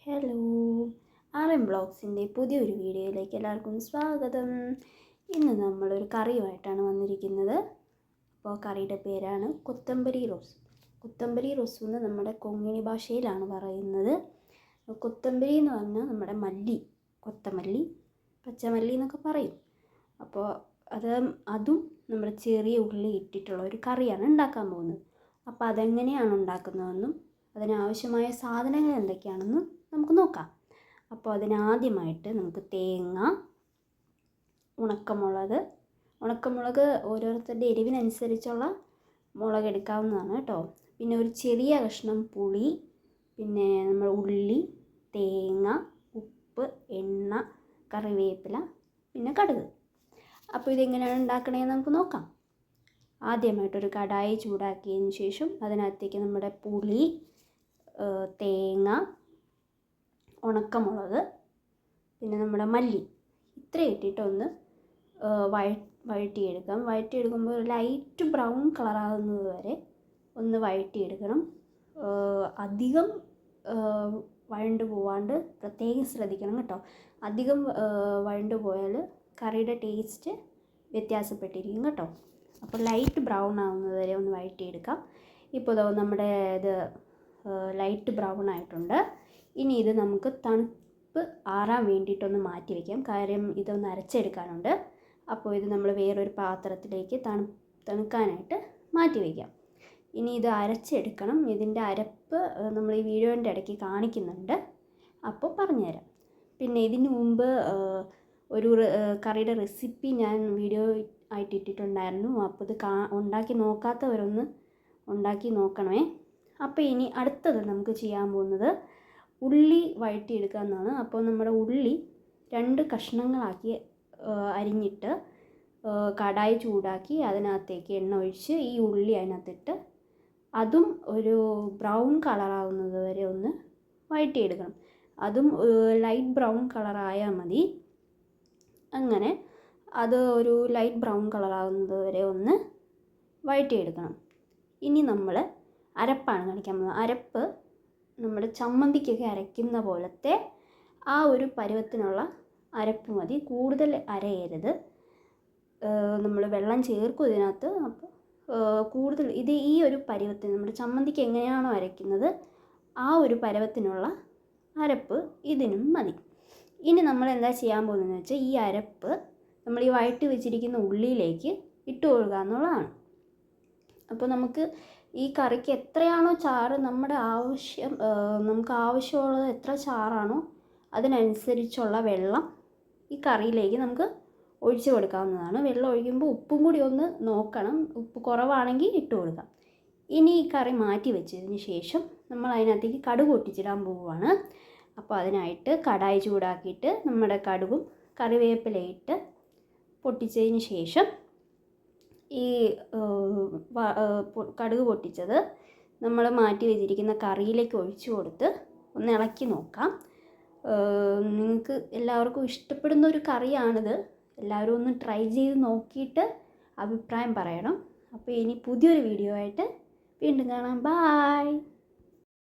Hello, RM ബ്ലോഗ്സിൻ്റെ പുതിയൊരു വീഡിയോയിലേക്ക് എല്ലാവർക്കും സ്വാഗതം. ഇന്ന് നമ്മളൊരു കറിയുമായിട്ടാണ് വന്നിരിക്കുന്നത്. അപ്പോൾ കറിയുടെ പേരാണ് കൊത്തമ്പരി റോസ്. കൊത്തമ്പരി റോസ് എന്ന് നമ്മുടെ കൊങ്ങിണി ഭാഷയിലാണ് പറയുന്നത്. കൊത്തമ്പരി എന്ന് പറഞ്ഞാൽ നമ്മുടെ മല്ലി, കൊത്തമല്ലി, പച്ചമല്ലി എന്നൊക്കെ പറയും. അപ്പോൾ അതും നമ്മുടെ ചെറിയ ഉള്ളി ഇട്ടിട്ടുള്ള ഒരു കറിയാണ് ഉണ്ടാക്കാൻ പോകുന്നത്. അപ്പോൾ അതെങ്ങനെയാണ് ഉണ്ടാക്കുന്നതെന്നും അതിനാവശ്യമായ സാധനങ്ങൾ എന്തൊക്കെയാണെന്നും നമുക്ക് നോക്കാം. അപ്പോൾ അതിനാദ്യമായിട്ട് നമുക്ക് തേങ്ങ, ഉണക്കമുളക് ഓരോരുത്തരുടെ എരിവിനനുസരിച്ചുള്ള മുളക് എടുക്കാവുന്നതാണ് കേട്ടോ. പിന്നെ ഒരു ചെറിയ കഷ്ണം പുളി, പിന്നെ നമ്മൾ ഉള്ളി, തേങ്ങ, ഉപ്പ്, എണ്ണ, കറിവേപ്പില, പിന്നെ കടുക്. അപ്പോൾ ഇതെങ്ങനെയാണ് ഉണ്ടാക്കണതെന്ന് നമുക്ക് നോക്കാം. ആദ്യമായിട്ടൊരു കടായി ചൂടാക്കിയതിന് ശേഷം അതിനകത്തേക്ക് നമ്മുടെ പുളി, തേങ്ങ, ഉണക്കമുളക്, പിന്നെ നമ്മുടെ മല്ലി ഇത്രയും ഇട്ടിട്ടൊന്ന് വഴറ്റിയെടുക്കാം. വഴറ്റിയെടുക്കുമ്പോൾ ഒരു ലൈറ്റ് ബ്രൗൺ കളറാകുന്നത് വരെ ഒന്ന് വഴറ്റിയെടുക്കണം. അധികം വഴണ്ടു പോവാണ്ട് പ്രത്യേകം ശ്രദ്ധിക്കണം കേട്ടോ. അധികം വഴണ്ടു പോയാൽ കറിയുടെ ടേസ്റ്റ് വ്യത്യാസപ്പെട്ടിരിക്കും കേട്ടോ. അപ്പോൾ ലൈറ്റ് ബ്രൗൺ ആവുന്നത് വരെ ഒന്ന് വഴറ്റിയെടുക്കാം. ഇപ്പോൾ നമ്മുടെ ഇത് ലൈറ്റ് ബ്രൗൺ ആയിട്ടുണ്ട്. ഇനി ഇത് നമുക്ക് തണുപ്പ് ആറാൻ വേണ്ടിയിട്ടൊന്ന് മാറ്റി വയ്ക്കാം. കാര്യം ഇതൊന്ന് അരച്ചെടുക്കാനുണ്ട്. അപ്പോൾ ഇത് നമ്മൾ വേറൊരു പാത്രത്തിലേക്ക് തണുക്കാനായിട്ട് മാറ്റി വയ്ക്കാം. ഇനി ഇത് അരച്ചെടുക്കണം. ഇതിൻ്റെ അരപ്പ് നമ്മൾ ഈ വീഡിയോൻ്റെ ഇടയ്ക്ക് കാണിക്കുന്നുണ്ട്, അപ്പോൾ പറഞ്ഞുതരാം. പിന്നെ ഇതിന് മുമ്പ് ഒരു കറിയുടെ റെസിപ്പി ഞാൻ വീഡിയോ ആയിട്ട് ഇട്ടിട്ടുണ്ടായിരുന്നു. അപ്പോൾ ഇത് ഉണ്ടാക്കി നോക്കാത്തവരൊന്ന് ഉണ്ടാക്കി നോക്കണമേ. അപ്പോൾ ഇനി അടുത്തത് നമുക്ക് ചെയ്യാൻ പോകുന്നത് ഉള്ളി വഴറ്റിയെടുക്കുക എന്നാണ്. അപ്പോൾ നമ്മുടെ ഉള്ളി 2 കഷ്ണങ്ങളാക്കി അരിഞ്ഞിട്ട് കടായി ചൂടാക്കി അതിനകത്തേക്ക് എണ്ണ ഒഴിച്ച് ഈ ഉള്ളി അതിനകത്തിട്ട് അതും ഒരു ബ്രൗൺ കളറാവുന്നത് വരെ ഒന്ന് വഴറ്റിയെടുക്കണം. അതും ലൈറ്റ് ബ്രൗൺ കളറായാൽ മതി. അങ്ങനെ അത് ഒരു ലൈറ്റ് ബ്രൗൺ കളറാകുന്നത് വരെ ഒന്ന് വഴറ്റിയെടുക്കണം. ഇനി നമ്മൾ അരപ്പാണ് കാണിക്കാൻ പോകുന്നത്. അരപ്പ് നമ്മുടെ ചമ്മന്തിക്കൊക്കെ അരയ്ക്കുന്ന പോലത്തെ ആ ഒരു പരുവത്തിനുള്ള അരപ്പ് മതി. കൂടുതൽ അരയരുത്. നമ്മൾ വെള്ളം ചേർക്കും ഇതിനകത്ത്. അപ്പോൾ കൂടുതൽ ഈ ഒരു പരുവത്തിന് നമ്മുടെ ചമ്മന്തിക്ക് എങ്ങനെയാണോ അരയ്ക്കുന്നത് ആ ഒരു പരുവത്തിനുള്ള അരപ്പ് ഇതിനും മതി. ഇനി നമ്മൾ എന്താ ചെയ്യാൻ പോകുന്നതെന്ന് വെച്ചാൽ ഈ അരപ്പ് നമ്മൾ ഈ വഴറ്റി വെച്ചിരിക്കുന്ന ഉള്ളിയിലേക്ക് ഇട്ട് കൊടുക്കുക എന്നുള്ളതാണ്. അപ്പോൾ നമുക്ക് ഈ കറിക്ക് എത്രയാണോ ചാറ് നമുക്ക് ആവശ്യമുള്ളത് എത്ര ചാറാണോ അതിനനുസരിച്ചുള്ള വെള്ളം ഈ കറിയിലേക്ക് നമുക്ക് ഒഴിച്ച് കൊടുക്കാവുന്നതാണ്. വെള്ളം ഒഴിക്കുമ്പോൾ ഉപ്പും കൂടി ഒന്ന് നോക്കണം. ഉപ്പ് കുറവാണെങ്കിൽ ഇട്ട് കൊടുക്കാം. ഇനി ഈ കറി മാറ്റി വെച്ചതിന് ശേഷം നമ്മൾ അതിനകത്തേക്ക് കടുക് പൊട്ടിച്ചിടാൻ പോവുകയാണ്. അപ്പോൾ അതിനായിട്ട് കടായി ചൂടാക്കിയിട്ട് നമ്മുടെ കടുകും കറിവേപ്പിലയിട്ട് പൊട്ടിച്ചതിന് ശേഷം ഈ കടുക് പൊട്ടിച്ചത് നമ്മൾ മാറ്റി വെച്ചിരിക്കുന്ന കറിയിലേക്ക് ഒഴിച്ചു കൊടുത്ത് ഒന്ന് ഇളക്കി നോക്കാം. നിങ്ങൾക്ക് എല്ലാവർക്കും ഇഷ്ടപ്പെടുന്ന ഒരു കറിയാണിത്. എല്ലാവരും ഒന്ന് ട്രൈ ചെയ്ത് നോക്കിയിട്ട് അഭിപ്രായം പറയണം. അപ്പോൾ ഇനി പുതിയൊരു വീഡിയോ ആയിട്ട് വീണ്ടും കാണാം. ബായ്.